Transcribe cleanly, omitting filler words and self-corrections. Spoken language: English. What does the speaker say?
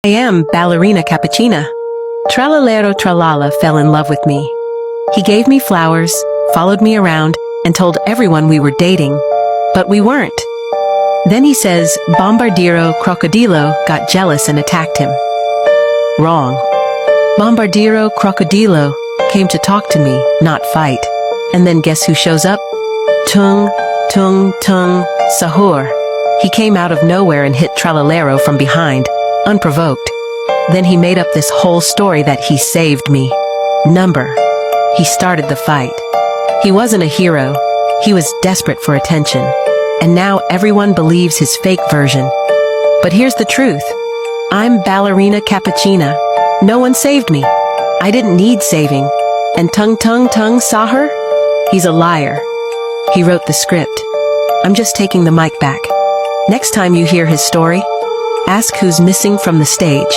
I am Ballerina Cappuccina. Tralalero Tralala fell in love with me. He gave me flowers, followed me around, and told everyone we were dating. But we weren't. Then he says Bombardiro Crocodilo got jealous and attacked him. Wrong. Bombardiro Crocodilo came to talk to me, not fight. And then guess who shows up? Tung, Tung, Tung, Sahur. He came out of nowhere and hit Tralalero from behind, unprovoked. Then he made up this whole story that he saved me. Number. He started the fight. He wasn't a hero. He was desperate for attention. And now everyone believes his fake version. But here's the truth. I'm Ballerina Cappuccina. No one saved me. I didn't need saving. And Tung Tung Tung Sahur? He's a liar. He wrote the script. I'm just taking the mic back. Next time you hear his story, ask who's missing from the stage.